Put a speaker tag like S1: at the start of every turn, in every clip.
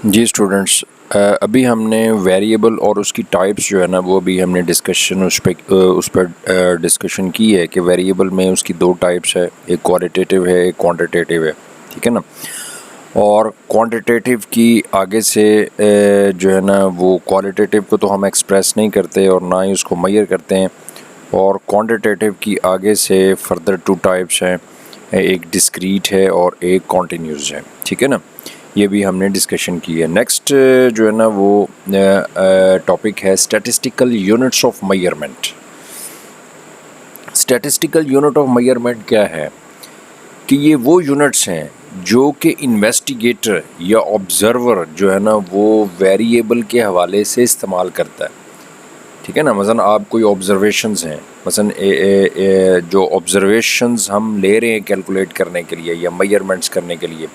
S1: जी students, अभी हमने variable और उसकी टाइप्स जो है ना वो अभी हमने डिस्कशन उस पर डिस्कशन की है कि वेरिएबल में उसकी दो टाइप्स है, एक क्वालिटेटिव है एक क्वांटिटेटिव है, ठीक है ना। और क्वांटिटेटिव की आगे से जो है ना वो क्वालिटेटिव को तो हम एक्सप्रेस नहीं करते और ना ही उसको मेजर करते हैं, और क्वांटिटेटिव की आगे से फर्दर टू टाइप्स हैं, एक डिस्क्रीट है और एक कॉन्टीन्यूस है, ठीक है ना। ये भी हमने डिस्कशन की है। नेक्स्ट जो है ना वो टॉपिक है statistical units of measurement. Statistical unit of measurement क्या है कि ये वो यूनिट्स हैं जो कि इन्वेस्टिगेटर या ऑब्ज़र्वर जो है ना वो वेरिएबल के हवाले से इस्तेमाल करता है, ठीक है ना। मसलन आप कोई ऑब्जर्वेशंस हैं, मसलन जो ऑब्जर्वेशंस हम ले रहे हैं कैलकुलेट करने के लिए या मेजरमेंट्स करने के लिए,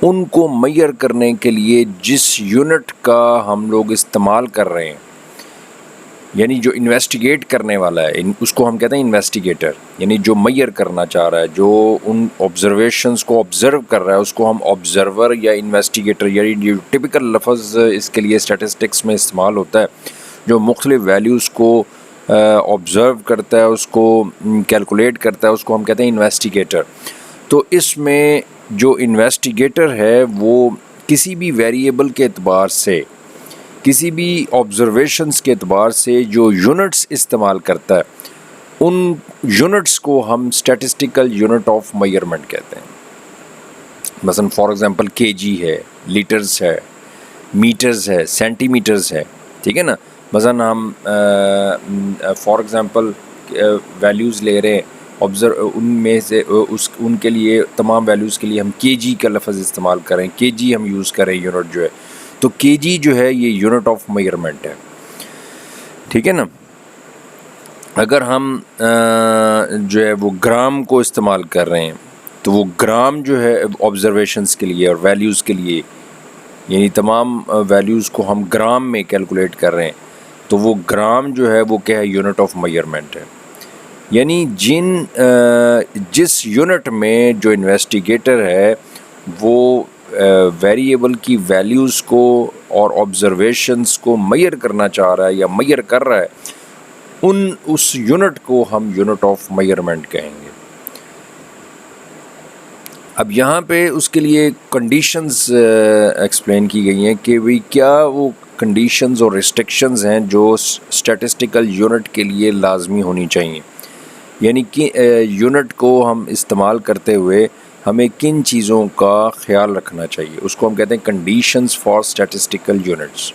S1: उनको मेजर करने के लिए जिस यूनिट का हम लोग इस्तेमाल कर रहे हैं, यानी जो इन्वेस्टिगेट करने वाला है उसको हम कहते हैं इन्वेस्टिगेटर, यानी जो मेजर करना चाह रहा है, जो उन ऑब्जर्वेशंस को ऑब्ज़र्व कर रहा है उसको हम ऑब्ज़र्वर या इन्वेस्टिगेटर, यानी जो टिपिकल लफ्ज़ इसके लिए स्टैटिस्टिक्स में इस्तेमाल होता है, जो मुख्तलिफ वैल्यूज़ को ऑब्ज़र्व करता है, उसको कैलकुलेट करता है, उसको हम कहते हैं इन्वेस्टिगेटर। तो इसमें जो इन्वेस्टिगेटर है वो किसी भी वेरिएबल के एतबार से, किसी भी ऑब्जर्वेशंस के एतबार से जो यूनिट्स इस्तेमाल करता है, उन यूनिट्स को हम स्टैटिस्टिकल यूनिट ऑफ मेजरमेंट कहते हैं। मसलन फॉर एग्जांपल केजी है, लीटर्स है, मीटर्स है, सेंटीमीटर्स है, ठीक है ना। मसलन हम फॉर एग्जांपल वैल्यूज़ ले रहे हैं, उनमें से उनके लिए तमाम वैल्यूज़ के लिए हम केजी का लफ्ज़ इस्तेमाल करें, केजी हम यूज़ करें यूनिट जो है, तो केजी जो है ये यूनिट ऑफ मेजरमेंट है, ठीक है ना। अगर हम जो है वो ग्राम को इस्तेमाल कर रहे हैं, तो वो ग्राम जो है ऑब्जर्वेशंस के लिए और वैल्यूज़ के लिए, यानी तमाम वैल्यूज़ को हम ग्राम में कैलकुलेट कर रहे हैं, तो वो ग्राम जो है वो क्या है, यूनिट ऑफ मेजरमेंट है। यानी जिस यूनिट में जो इन्वेस्टिगेटर है वो वेरिएबल की वैल्यूज़ को और ऑब्जर्वेशंस को मेजर करना चाह रहा है या मेजर कर रहा है, उस यूनिट को हम यूनिट ऑफ मेजरमेंट कहेंगे। अब यहाँ पे उसके लिए कंडीशंस एक्सप्लेन की गई हैं कि भाई क्या वो कंडीशंस और रिस्ट्रिक्शंस हैं जो स्टैटिस्टिकल यूनिट के लिए लाजमी होनी चाहिए, यानी कि यूनिट को हम इस्तेमाल करते हुए हमें किन चीज़ों का ख्याल रखना चाहिए, उसको हम कहते हैं कंडीशंस फॉर स्टैटिस्टिकल यूनिट्स।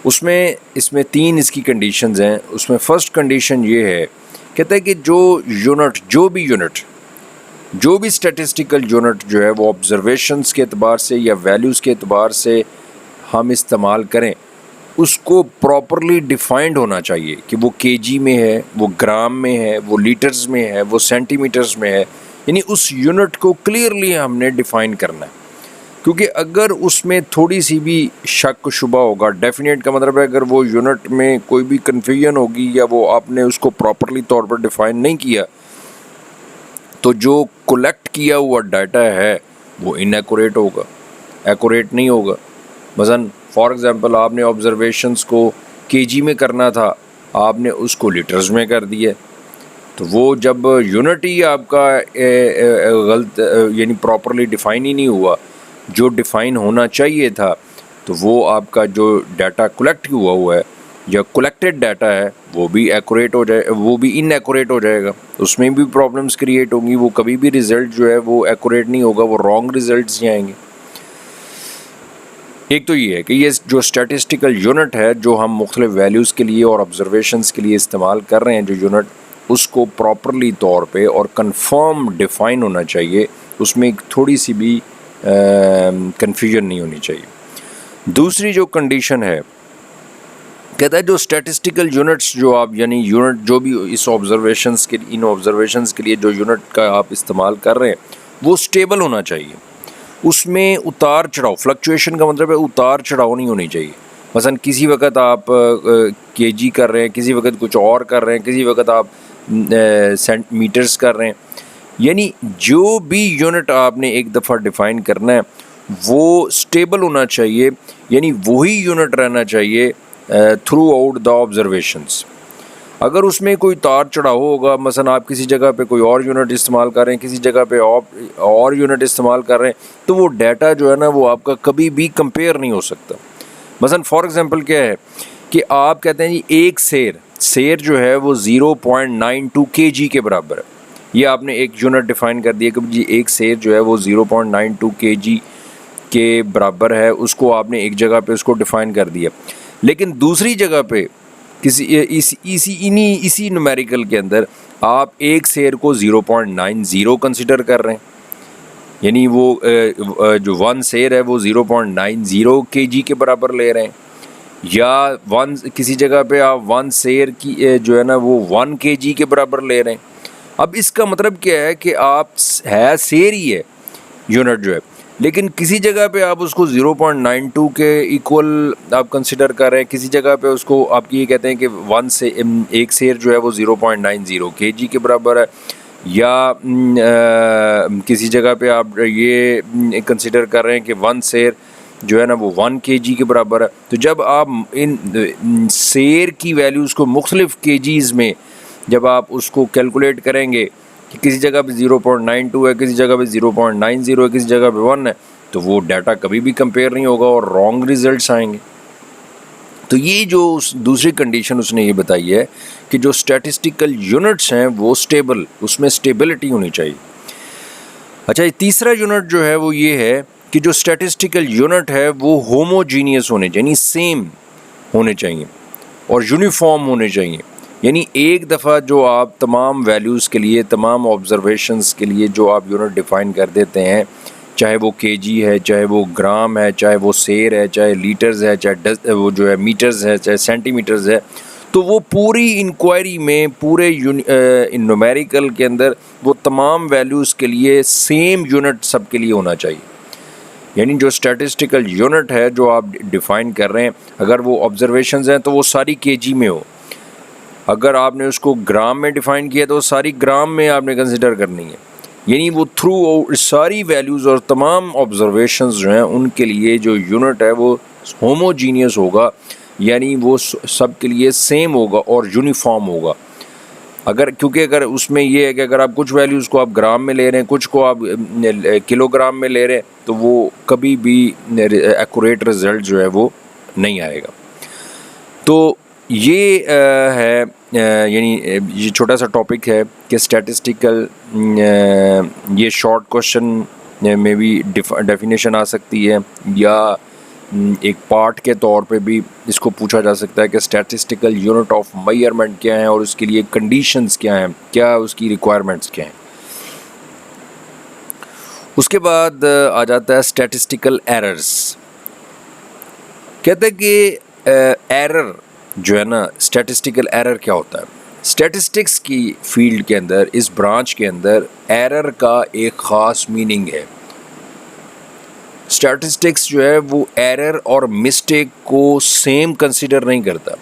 S1: इसमें तीन इसकी कंडीशंस हैं। उसमें फ़र्स्ट कंडीशन ये है, कहता है कि जो भी स्टैटिस्टिकल यूनिट जो है वो ऑब्जर्वेशंस के एतबार से या वैल्यूज़ के एतबार से हम इस्तेमाल करें, उसको प्रॉपरली डिफाइंड होना चाहिए कि वो केजी में है, वो ग्राम में है, वो लीटर्स में है, वो सेंटीमीटर्स में है, यानी उस यूनिट को क्लियरली हमने डिफ़ाइन करना है। क्योंकि अगर उसमें थोड़ी सी भी शक शुबा होगा, डेफिनेट का मतलब है अगर वो यूनिट में कोई भी कन्फ्यूजन होगी या वो आपने उसको प्रॉपरली तौर पर डिफ़ाइन नहीं किया, तो जो कलेक्ट किया हुआ डाटा है वो इनएक्यूरेट होगा, एक्यूरेट नहीं होगा। मसलन फॉर एग्ज़ाम्पल आपने ऑब्जर्वेशंस को केजी में करना था, आपने उसको लीटर्स में कर दिया, तो वो जब यूनिट ही आपका गलत यानी प्रॉपरली डिफ़ाइन ही नहीं हुआ, जो डिफ़ाइन होना चाहिए था, तो वो आपका जो डाटा कलेक्ट हुआ है या कलेक्टेड डाटा है वो भी एक्यूरेट हो जाए, वो भी इनएक्यूरेट हो जाएगा, उसमें भी प्रॉब्लम्स क्रिएट होंगी, वो कभी भी रिज़ल्ट जो है वो एक्यूरेट नहीं होगा, वो रॉन्ग रिज़ल्ट्स ही आएंगे। एक तो ये है कि ये जो स्टैटिस्टिकल यूनिट है जो हम मुख्तलिफ वैल्यूज़ के लिए और ऑब्जर्वेशंस के लिए इस्तेमाल कर रहे हैं, जो यूनिट, उसको प्रॉपरली तौर पे और कंफर्म डिफ़ाइन होना चाहिए, उसमें थोड़ी सी भी कन्फ्यूजन नहीं होनी चाहिए। दूसरी जो कंडीशन है, कहता है जो स्टैटिस्टिकल यूनिट्स जो आप, यानी यूनिट जो भी इन ऑब्जर्वेशंस के लिए जो यूनिट का आप इस्तेमाल कर रहे हैं वो स्टेबल होना चाहिए, उसमें उतार चढ़ाव, फ्लक्चुएशन का मतलब है उतार चढ़ाव नहीं होनी चाहिए। मसलन किसी वक्त आप केजी कर रहे हैं, किसी वक्त कुछ और कर रहे हैं, किसी वक्त आप सेंटीमीटर्स कर रहे हैं, यानी जो भी यूनिट आपने एक दफ़ा डिफ़ाइन करना है वो स्टेबल होना चाहिए, यानी वही यूनिट रहना चाहिए थ्रू आउट द ऑब्जर्वेशंस। अगर उसमें कोई तार चढ़ाव होगा, मसलन आप किसी जगह पे कोई और यूनिट इस्तेमाल कर रहे हैं, किसी जगह पे और यूनिट इस्तेमाल कर रहे हैं, तो वो डाटा जो है ना वो आपका कभी भी कंपेयर नहीं हो सकता। मसलन फॉर एग्जांपल क्या है कि आप कहते हैं जी एक शेर जो है वो 0.92 kg के बराबर है। ये आपने एक यूनिट डिफाइन कर दिया कि जी एक शेर जो है वो 0.92 kg के बराबर है, उसको आपने एक जगह पे उसको डिफाइन कर दिया। लेकिन दूसरी जगह पे इसी न्यूमेरिकल के अंदर आप एक शेर को 0.90 कंसिडर कर रहे हैं, यानी वो जो वन शेर है वो 0.90 kg के बराबर ले रहे हैं, या किसी जगह पे आप वन शेर की जो है ना वो 1 kg के बराबर ले रहे हैं। अब इसका मतलब क्या है कि आप है शेर ही है यूनिट जो है, लेकिन किसी जगह पे आप उसको 0.92 के इक्वल आप कंसिडर कर रहे हैं, किसी जगह पे उसको आप ये कहते हैं कि एक शेर जो है वो 0.90 kg के बराबर है, या किसी जगह पे आप ये कंसिडर कर रहे हैं कि वन शेर जो है ना वो 1 kg के बराबर है। तो जब आप इन शेर की वैल्यूज़ को मुख्तलिफ kgs में जब आप उसको कैलकुलेट करेंगे कि किसी जगह पे 0.92 है, किसी जगह पे 0.90 है, किसी जगह पे 1 है, तो वो डाटा कभी भी कंपेयर नहीं होगा और रॉन्ग रिजल्ट्स आएंगे। तो ये जो दूसरी कंडीशन उसने ये बताई है कि जो स्टैटिस्टिकल यूनिट्स हैं वो स्टेबल, उसमें स्टेबिलिटी होनी चाहिए। अच्छा, तीसरा यूनिट जो है वो ये है कि जो स्टैटिस्टिकल यूनिट है वो होमोजीनियस होने चाहिए, यानी सेम होने चाहिए और यूनिफॉर्म होने चाहिए। यानी एक दफ़ा जो आप तमाम वैल्यूज़ के लिए, तमाम ऑब्जर्वेशंस के लिए जो आप यूनिट डिफ़ाइन कर देते हैं, चाहे वो केजी है, चाहे वो ग्राम है, चाहे वो शेर है, चाहे लीटर्स है, चाहे वो जो है मीटर्स है, चाहे सेंटीमीटर्स है, तो वो पूरी इंक्वायरी में पूरे न्यूमेरिकल के अंदर वो तमाम वैल्यूज़ के लिए सेम यूनिट सब के लिए होना चाहिए। यानी जो स्टैटिस्टिकल यूनिट है जो आप डिफ़ाइन कर रहे हैं, अगर वो ऑब्जर्वेशंस हैं तो वो सारी केजी में हो, अगर आपने उसको ग्राम में डिफ़ाइन किया तो वो सारी ग्राम में आपने कंसिडर करनी है। यानी वो थ्रू सारी वैल्यूज़ और तमाम ऑब्जर्वेशंस जो हैं उनके लिए जो यूनिट है वो होमोजीनियस होगा, यानी वो सब के लिए सेम होगा और यूनिफॉर्म होगा। क्योंकि अगर उसमें ये है कि अगर आप कुछ वैल्यूज़ को आप ग्राम में ले रहे हैं, कुछ को आप किलोग्राम में ले रहे हैं, तो वो कभी भी एक्यूरेट रिज़ल्ट जो है वो नहीं आएगा। तो ये है यानी ये छोटा सा टॉपिक है कि स्टैटिस्टिकल, ये शॉर्ट क्वेश्चन में भी डेफिनेशन आ सकती है, या एक पार्ट के तौर पे भी इसको पूछा जा सकता है कि स्टैटिस्टिकल यूनिट ऑफ मेजरमेंट क्या है और उसके लिए कंडीशंस क्या हैं, क्या उसकी रिक्वायरमेंट्स क्या हैं। उसके बाद आ जाता है स्टैटिस्टिकल एरर्स। कहते हैं कि एरर जो है ना, स्टैटिस्टिकल एरर क्या होता है। स्टैटिस्टिक्स की फील्ड के अंदर, इस ब्रांच के अंदर एरर का एक ख़ास मीनिंग है। स्टैटिस्टिक्स जो है वो एरर और मिस्टेक को सेम कंसिडर नहीं करता।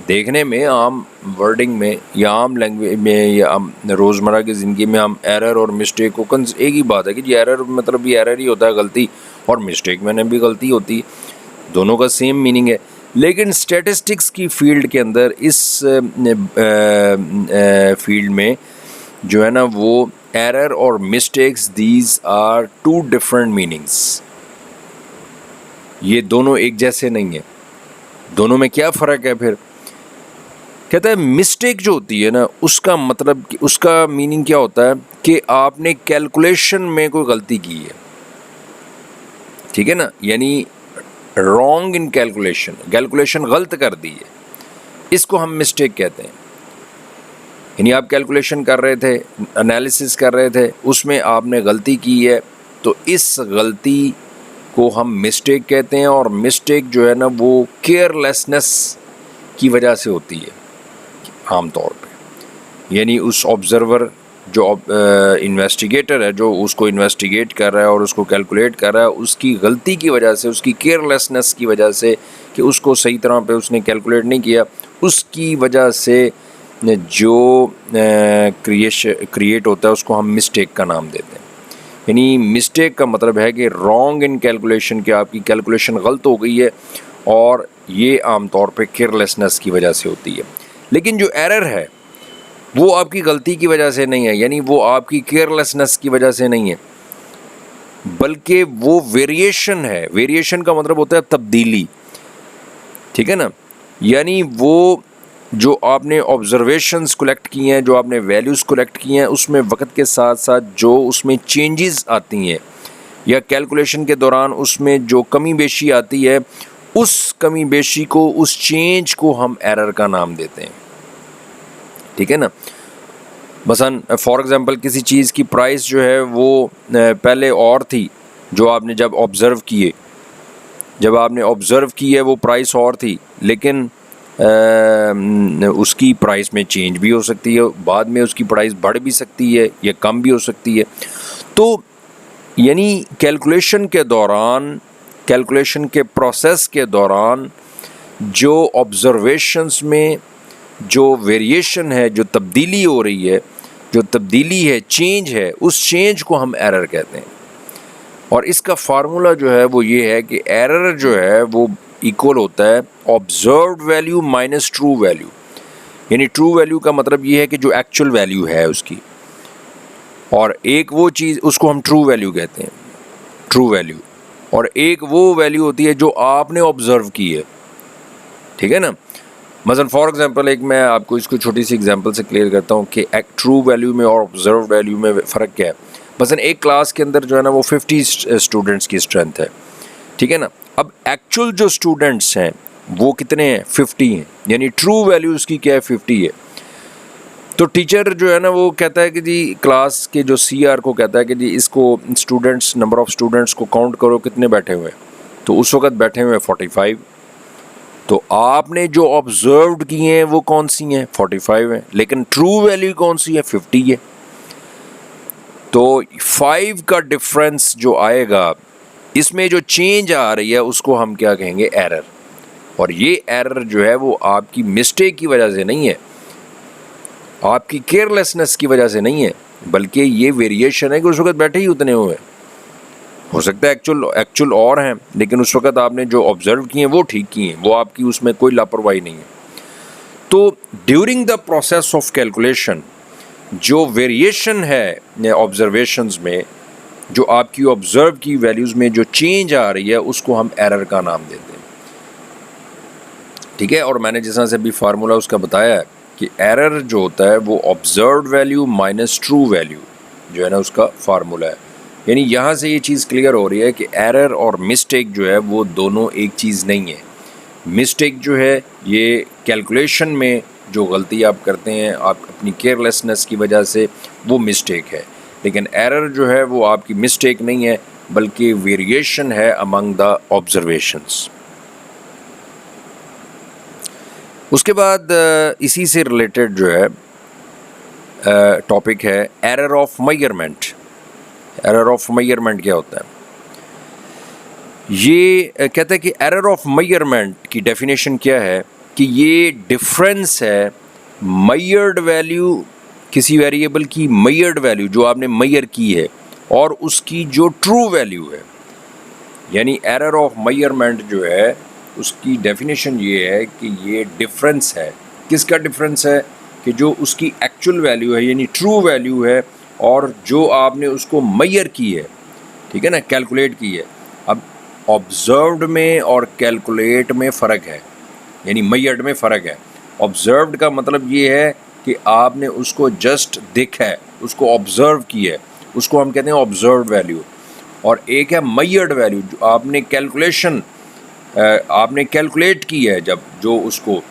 S1: देखने में आम वर्डिंग में या आम लैंग्वेज में या आम रोज़मर्रा की ज़िंदगी में हम एरर और मिस्टेक को एक ही बात है कि जी एरर मतलब भी एरर ही होता है, गलती, और मिस्टेक में भी गलती होती, दोनों का सेम मीनिंग है। लेकिन स्टैटिस्टिक्स की फील्ड के अंदर, इस फील्ड में जो है ना वो एरर और mistakes, these are two different meanings. ये दोनों एक जैसे नहीं है। दोनों में क्या फ़र्क है फिर? कहता है मिस्टेक जो होती है ना, उसका मतलब, उसका मीनिंग क्या होता है कि आपने कैलकुलेशन में कोई गलती की है, ठीक है ना, यानी रॉन्ग इन कैलकुलेशन गलत कर दी है, इसको हम मिस्टेक कहते हैं। यानी आप कैलकुलेशन कर रहे थे, एनालिसिस कर रहे थे, उसमें आपने गलती की है, तो इस गलती को हम मिस्टेक कहते हैं। और मिस्टेक जो है ना वो केयरलेसनेस की वजह से होती है आम तौर पे, यानी उस ऑब्ज़र्वर जो इन्वेस्टिगेटर है, जो उसको इन्वेस्टिगेट कर रहा है और उसको कैलकुलेट कर रहा है, उसकी गलती की वजह से, उसकी केयरलेसनेस की वजह से कि उसको सही तरह पे उसने कैलकुलेट नहीं किया, उसकी वजह से जो क्रिएट होता है उसको हम मिस्टेक का नाम देते हैं। यानी मिस्टेक का मतलब है कि रॉन्ग इन कैलकुलेशन, कि आपकी कैलकुलेशन गलत हो गई है, और ये आमतौर पे केयरलेसनेस की वजह से होती है। लेकिन जो एरर है वो आपकी गलती की वजह से नहीं है, यानी वो आपकी केयरलेसनेस की वजह से नहीं है, बल्कि वो वेरिएशन है। वेरिएशन का मतलब होता है तब्दीली, ठीक है ना। यानी वो जो आपने ऑब्जर्वेशंस कलेक्ट किए हैं, जो आपने वैल्यूज़ कलेक्ट किए हैं, उसमें वक्त के साथ साथ जो उसमें चेंजेस आती हैं या कैलकुलेशन के दौरान उसमें जो कमी बेशी आती है, उस कमी बेशी को, उस चेंज को हम एरर का नाम देते हैं, ठीक है ना। मसलन फॉर एग्ज़ाम्पल किसी चीज़ की प्राइस जो है वो पहले और थी, जो आपने जब ऑब्ज़र्व की है वो प्राइस और थी, लेकिन उसकी प्राइस में चेंज भी हो सकती है, बाद में उसकी प्राइस बढ़ भी सकती है या कम भी हो सकती है। तो यानी कैलकुलेशन के प्रोसेस के दौरान जो ऑब्जर्वेशंस में जो वेरिएशन है, जो तब्दीली हो रही है, जो तब्दीली है, चेंज है, उस चेंज को हम एरर कहते हैं। और इसका फार्मूला जो है वो ये है कि एरर जो है वो इक्वल होता है observed value minus true value. यानी ट्रू वैल्यू का मतलब ये है कि जो एक्चुअल वैल्यू है उसकी, और एक वो चीज़, उसको हम ट्रू वैल्यू कहते हैं, ट्रू वैल्यू। और एक वो वैल्यू होती है जो आपने ऑब्जर्व की है, ठीक है ना। मसलन फॉर एग्जांपल एक मैं आपको इसको छोटी सी एग्जांपल से क्लियर करता हूँ कि ट्रू वैल्यू में और ऑब्जर्व वैल्यू में फ़र्क क्या है। मसलन एक क्लास के अंदर जो है ना वो 50 स्टूडेंट्स की स्ट्रेंथ है, ठीक है ना। अब एक्चुअल जो स्टूडेंट्स हैं वो कितने हैं, 50 हैं, यानी ट्रू वैल्यू उसकी क्या है, 50 है। तो टीचर जो है ना वो कहता है कि जी क्लास के जो CR को कहता है कि जी इसको स्टूडेंट्स, नंबर ऑफ़ स्टूडेंट्स को काउंट करो कितने बैठे हुए हैं। तो उस वक़्त बैठे हुए हैं 45। तो आपने जो ऑब्जर्व्ड किए हैं वो कौन सी हैं, 45 हैं, लेकिन ट्रू वैल्यू कौन सी है, 50 है। तो 5 का डिफरेंस जो आएगा, इसमें जो चेंज आ रही है उसको हम क्या कहेंगे, एरर। और ये एरर जो है वो आपकी मिस्टेक की वजह से नहीं है, आपकी केयरलेसनेस की वजह से नहीं है, बल्कि ये वेरिएशन है कि उस वक्त बैठे ही उतने हुए। हो सकता है एक्चुअल और हैं, लेकिन उस वक्त आपने जो ऑब्जर्व किए हैं वो ठीक किए हैं, वो आपकी उसमें कोई लापरवाही नहीं है। तो during the process of calculation जो वेरिएशन है ऑब्जर्वेशंस में, जो आपकी ऑब्जर्व की वैल्यूज़ में जो चेंज आ रही है, उसको हम एरर का नाम देते हैं, ठीक है। और मैंने जैसा से अभी फार्मूला उसका बताया है कि एरर जो होता है वो observed value minus true value जो है ना उसका फार्मूला है। यानी यहाँ से ये चीज़ क्लियर हो रही है कि एरर और मिस्टेक जो है वो दोनों एक चीज़ नहीं है। मिस्टेक जो है ये कैलकुलेशन में जो गलती आप करते हैं आप अपनी केयरलेसनेस की वजह से, वो मिस्टेक है। लेकिन एरर जो है वो आपकी मिस्टेक नहीं है, बल्कि वेरिएशन है अमंग द ऑब्जर्वेशंस। उसके बाद इसी से रिलेटेड जो है टॉपिक है error of measurement. Error of measurement क्या होता है? ये कहते हैं कि एरर ऑफ मेजरमेंट की डेफिनेशन क्या है कि ये डिफरेंस है मेजर्ड वैल्यू, किसी वेरिएबल की मेजर्ड वैल्यू जो आपने मेजर की है, और उसकी जो ट्रू वैल्यू है। यानी एरर ऑफ मेजरमेंट जो है उसकी डेफिनेशन ये है कि ये डिफरेंस है। किसका डिफरेंस है? कि जो उसकी एक्चुअल वैल्यू है यानी ट्रू वैल्यू है, और जो आपने उसको मेजर की है, ठीक है ना, कैलकुलेट की है। अब ऑब्जर्व्ड में और कैलकुलेट में फ़र्क है, यानी मेजर्ड में फ़र्क है। ऑब्जर्व्ड का मतलब ये है कि आपने उसको जस्ट देखा है, उसको ऑब्जर्व किया है, उसको हम कहते हैं ऑब्जर्व्ड वैल्यू। और एक है मेजर्ड वैल्यू, जो आपने कैलकुलेट की है, जब जो उसको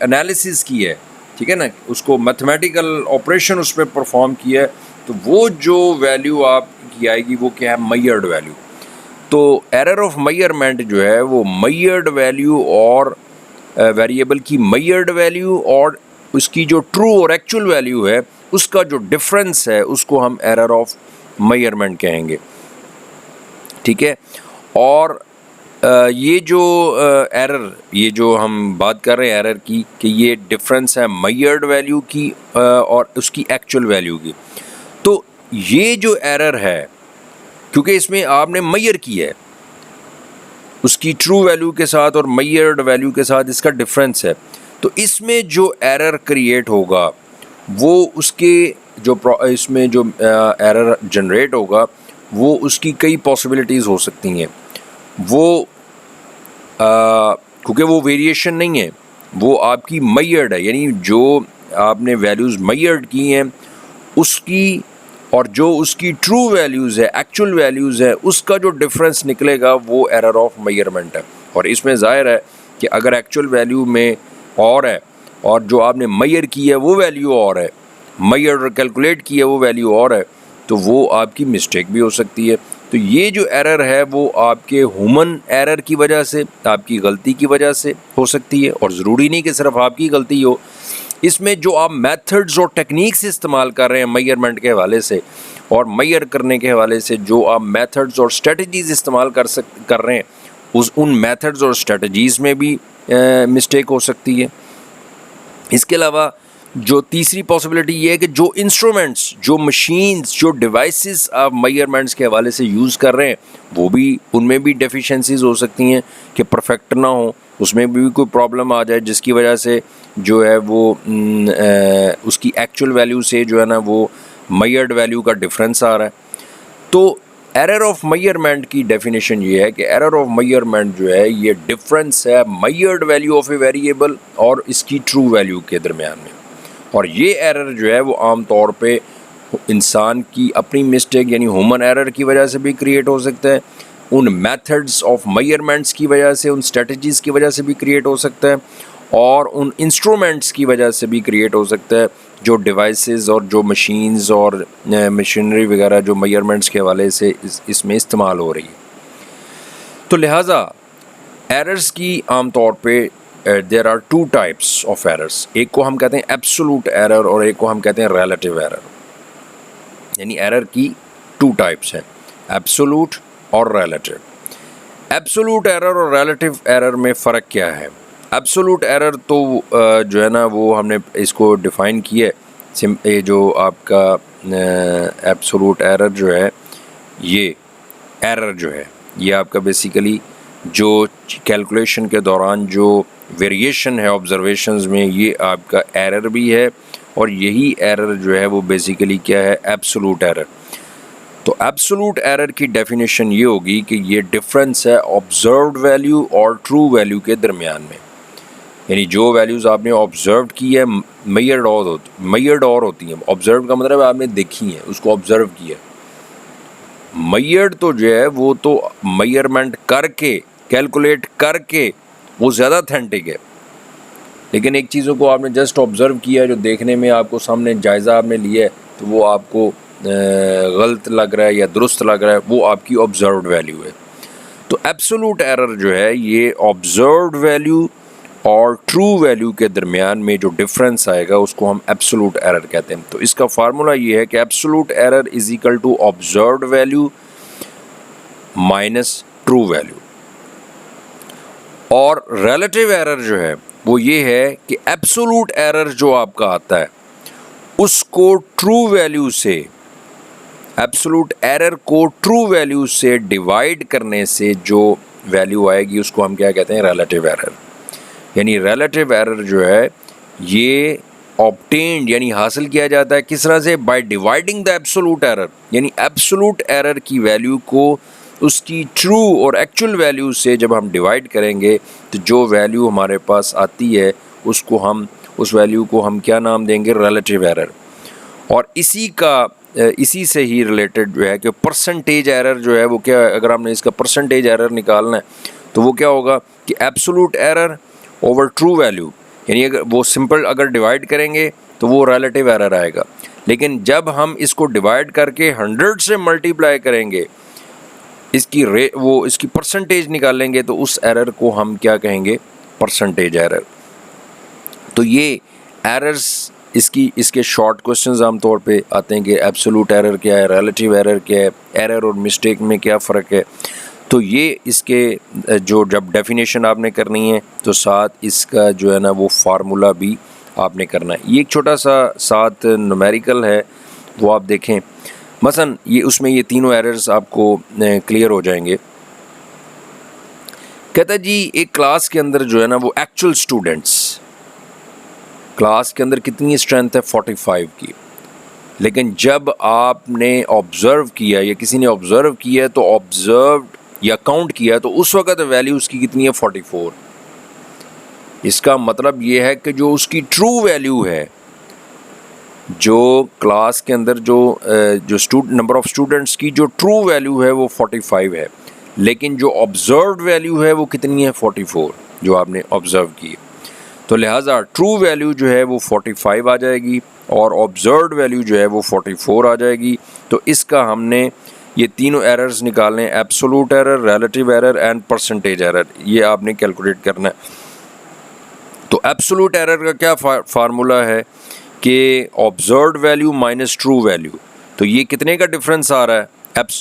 S1: एनालिसिस की है, ठीक है ना, उसको मैथमेटिकल ऑपरेशन उस पर परफॉर्म किया है, तो वो जो वैल्यू आपकी आएगी वो क्या है, मेजर्ड वैल्यू। तो एरर ऑफ मेजरमेंट जो है वो मेजर्ड वैल्यू और वेरिएबल की मेजर्ड वैल्यू और उसकी जो ट्रू और एक्चुअल वैल्यू है उसका जो डिफरेंस है उसको हम एरर ऑफ मेजरमेंट कहेंगे, ठीक है। और ये जो एरर, ये जो हम बात कर रहे हैं एरर की, कि ये डिफरेंस है मेजर्ड वैल्यू की और उसकी एक्चुअल वैल्यू की। तो ये जो एरर है, क्योंकि इसमें आपने मेजर किया है, उसकी ट्रू वैल्यू के साथ और मेजर्ड वैल्यू के साथ इसका डिफरेंस है, तो इसमें जो एरर क्रिएट होगा वो उसके इसमें जो एरर जनरेट होगा वो उसकी कई पॉसिबिलिटीज़ हो सकती हैं। वो क्योंकि वो वेरिएशन नहीं है, वो आपकी मेजर्ड है, यानी जो आपने वैल्यूज़ मेजर्ड की हैं उसकी और जो उसकी ट्रू वैल्यूज़ है, एक्चुअल वैल्यूज़ है, उसका जो डिफरेंस निकलेगा वो एरर ऑफ मेजरमेंट है। और इसमें ज़ाहिर है कि अगर एक्चुअल वैल्यू में और है और जो आपने मेजर की है वो वैल्यू और है, मेजर और कैलकुलेट की है वो वैल्यू और है, तो वो आपकी मिस्टेक भी हो सकती है। तो ये जो एरर है वो आपके ह्यूमन एरर की वजह से, आपकी गलती की वजह से हो सकती है, और ज़रूरी नहीं कि सिर्फ आपकी गलती हो। इसमें जो आप मेथड्स और टेक्निक्स इस्तेमाल कर रहे हैं मेजरमेंट के हवाले से और मेजर करने के हवाले से, जो आप मेथड्स और स्ट्रेटजीज़ इस्तेमाल कर रहे हैं उन मेथड्स और स्ट्रेटजीज़ में भी मिस्टेक हो सकती है। इसके अलावा जो तीसरी पॉसिबिलिटी ये है कि जो इंस्ट्रूमेंट्स, जो मशीन्स, जो डिवाइसेस आप मेजरमेंट्स के हवाले से यूज़ कर रहे हैं वो भी, उनमें भी डेफिशिएंसीज हो सकती हैं कि परफेक्ट ना हो, उसमें भी कोई प्रॉब्लम आ जाए जिसकी वजह से जो है वो उसकी एक्चुअल वैल्यू से जो है ना वो मेजर्ड वैल्यू का डिफरेंस आ रहा है। तो एरर ऑफ मेजरमेंट की डेफिनेशन ये है कि एरर ऑफ मेजरमेंट जो है ये डिफरेंस है measured value of a variable और इसकी ट्रू वैल्यू के दरमियान में। और ये एरर जो है वो आम तौर पे इंसान की अपनी मिस्टेक यानी ह्यूमन एरर की वजह से भी क्रिएट हो सकता है, उन मेथड्स ऑफ मेजरमेंट्स की वजह से, उन स्ट्रेटजीज़ की वजह से भी क्रिएट हो सकता है, और उन इंस्ट्रूमेंट्स की वजह से भी क्रिएट हो सकता है जो डिवाइसेस और जो मशीन्स और मशीनरी वगैरह जो मेजरमेंट्स के हवाले से इसमें इस्तेमाल हो रही है। तो लिहाजा एरर्स की आम तौर पे there are two types of errors. एक को हम कहते हैं एब्सोल्यूट एरर और एक को हम कहते हैं रिलेटिव एरर। यानी एरर की टू टाइप्स हैं, एब्सोल्यूट और रिलेटिव। एब्सोल्यूट एरर और रिलेटिव एरर में फ़र्क क्या है? एब्सोल्यूट एरर तो जो है ना वो हमने इसको डिफ़ाइन किया है, ये जो आपका एब्सोल्यूट एरर जो है, ये एरर जो है ये आपका बेसिकली जो कैलकुलेशन के दौरान जो वेरिएशन है ऑब्जर्वेशंस में, ये आपका एरर भी है, और यही एरर जो है वो बेसिकली क्या है? Absolute error. तो एब्सोल्यूट एरर की डेफिनेशन ये होगी कि ये डिफरेंस है ऑब्जर्व्ड वैल्यू और ट्रू वैल्यू के दरमियान में। यानी जो वैल्यूज़ आपने ऑब्जर्व की है मेजर्ड और होती हैं। ऑब्जर्व का मतलब आपने देखी है, उसको ऑब्जर्व किया। मेजर्ड तो जो है वो तो मेजरमेंट करके, कैलकुलेट करके, वो ज़्यादा ऑथेंटिक है। लेकिन एक चीज़ों को आपने जस्ट ऑब्ज़र्व किया है, जो देखने में आपको सामने जायज़ा आपने लिया है, तो वो आपको गलत लग रहा है या दुरुस्त लग रहा है, वो आपकी ऑब्ज़र्व्ड वैल्यू है। तो एब्सोल्यूट एरर जो है ये ऑब्ज़र्व्ड वैल्यू और ट्रू वैल्यू के दरमियान में जो डिफरेंस आएगा उसको हम एब्सोल्यूट एरर कहते हैं। तो इसका फार्मूला ये है कि absolute error is equal to observed value minus true value. और रिलेटिव एरर जो है वो ये है कि एब्सोल्यूट एरर जो आपका आता है उसको ट्रू वैल्यू से, एब्सोल्यूट एरर को ट्रू वैल्यू से डिवाइड करने से जो वैल्यू आएगी उसको हम क्या कहते हैं? Relative error. यानी रिलेटिव एरर जो है ये ऑब्टेन्ड यानी हासिल किया जाता है किस तरह से? By dividing the absolute error. यानी एब्सोल्यूट एरर की वैल्यू को उसकी ट्रू और एक्चुअल वैल्यू से जब हम डिवाइड करेंगे तो जो वैल्यू हमारे पास आती है उसको हम, उस वैल्यू को हम क्या नाम देंगे? Relative error. और इसी से ही रिलेटेड जो है कि परसेंटेज एरर जो है वो क्या है? अगर हमने इसका परसेंटेज एरर निकालना है तो वो क्या होगा कि absolute error over true value. यानी अगर वो सिंपल अगर डिवाइड करेंगे तो वो रिलेटिव एरर आएगा, लेकिन जब हम इसको डिवाइड करके 100 से मल्टीप्लाई करेंगे, इसकी परसेंटेज निकालेंगे, तो उस एरर को हम क्या कहेंगे? Percentage error. तो ये एरर्स, इसके शॉर्ट क्वेश्चंस आमतौर पे आते हैं कि एब्सोल्यूट एरर क्या है, रिलेटिव एरर क्या है, एरर और मिस्टेक में क्या फ़र्क है। तो ये इसके जो जब डेफिनेशन आपने करनी है तो साथ इसका जो है ना वो फार्मूला भी आपने करना है। ये एक छोटा सा साथ न्यूमेरिकल है, वो आप देखें। मसलन ये उसमें ये तीनों एरर्स आपको क्लियर हो जाएंगे। कहता है जी एक क्लास के अंदर जो है ना वो एक्चुअल स्टूडेंट्स, क्लास के अंदर कितनी स्ट्रेंथ है 45 की, लेकिन जब आपने ऑब्ज़र्व किया या किसी ने ऑब्ज़र्व किया तो ऑब्ज़र्व या काउंट किया तो उस वक़्त वैल्यू उसकी कितनी है 44। इसका मतलब ये है कि जो उसकी ट्रू वैल्यू है, जो क्लास के अंदर जो नंबर ऑफ़ स्टूडेंट्स की जो ट्रू वैल्यू है वो 45 है, लेकिन जो ऑब्ज़र्व्ड वैल्यू है वो कितनी है 44, जो आपने ऑब्ज़र्व की। तो लिहाजा ट्रू वैल्यू जो है वो 45 आ जाएगी और ऑब्ज़र्व्ड वैल्यू जो है वो 44 आ जाएगी। तो इसका हमने ये तीनों एरर्स निकालने, absolute error, relative error and percentage error, ये आपने कैलकुलेट करना है। तो एब्सोलूट एरर का क्या फार्मूला है कि ऑब्ज़र्व्ड वैल्यू माइनस ट्रू वैल्यू, तो ये कितने का डिफरेंस आ रहा है,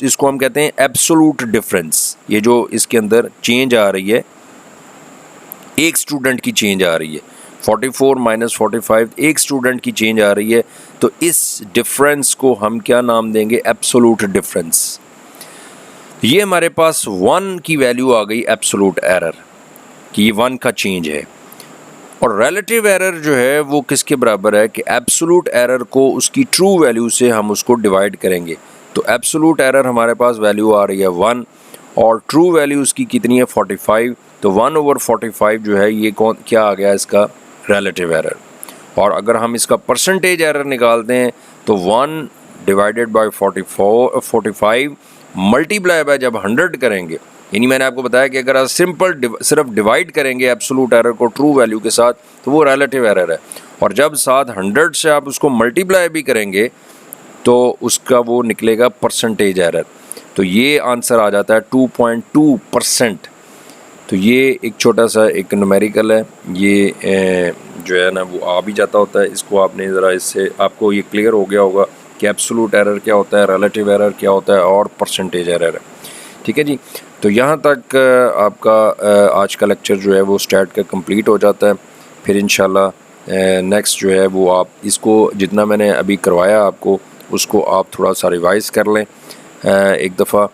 S1: इसको हम कहते हैं एब्सोलूट डिफरेंस। ये जो इसके अंदर चेंज आ रही है, एक स्टूडेंट की चेंज आ रही है, 44 माइनस 45 एक स्टूडेंट की चेंज आ रही है, तो इस डिफरेंस को हम क्या नाम देंगे, एब्सोलूट डिफरेंस। ये हमारे पास 1 की वैल्यू आ गई एब्सोलूट एरर कि ये 1 का चेंज है। और रिलेटिव एरर जो है वो किसके बराबर है कि एब्सोलूट एरर को उसकी ट्रू वैल्यू से हम उसको डिवाइड करेंगे। तो एब्सोलूट एरर हमारे पास वैल्यू आ रही है 1 और ट्रू वैल्यू उसकी कितनी है 45, तो 1/45 जो है ये क्या आ गया इसका रिलेटिव एरर। और अगर हम इसका परसेंटेज एरर निकालते हैं तो 1 डिवाइडेड बाय 45 मल्टीप्लाई बाय जब 100 करेंगे, यानी मैंने आपको बताया कि अगर आप सिर्फ डिवाइड करेंगे एब्सोलूट एरर को ट्रू वैल्यू के साथ तो वो रिलेटिव एरर है, और जब साथ 100 से आप उसको मल्टीप्लाई भी करेंगे तो उसका वो निकलेगा परसेंटेज एरर। तो ये आंसर आ जाता है 2.2%। तो ये एक छोटा सा एक न्यूमेरिकल है, ये जो है ना वो आ भी जाता होता है। इसको आपने ज़रा, इससे आपको ये क्लियर हो गया होगा कि एब्सोलूट एरर क्या होता है, रिलेटिव एरर क्या होता है और परसेंटेज एरर है। ठीक है जी, तो यहाँ तक आपका आज का लेक्चर जो है वो स्टार्ट का कंप्लीट हो जाता है। फिर इंशाल्लाह नेक्स्ट जो है वो आप इसको जितना मैंने अभी करवाया आपको उसको आप थोड़ा सा रिवाइज़ कर लें एक दफ़ा,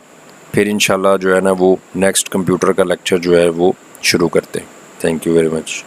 S1: फिर इंशाल्लाह जो है ना वो नेक्स्ट कंप्यूटर का लेक्चर जो है वो शुरू करते हैं। Thank you very much.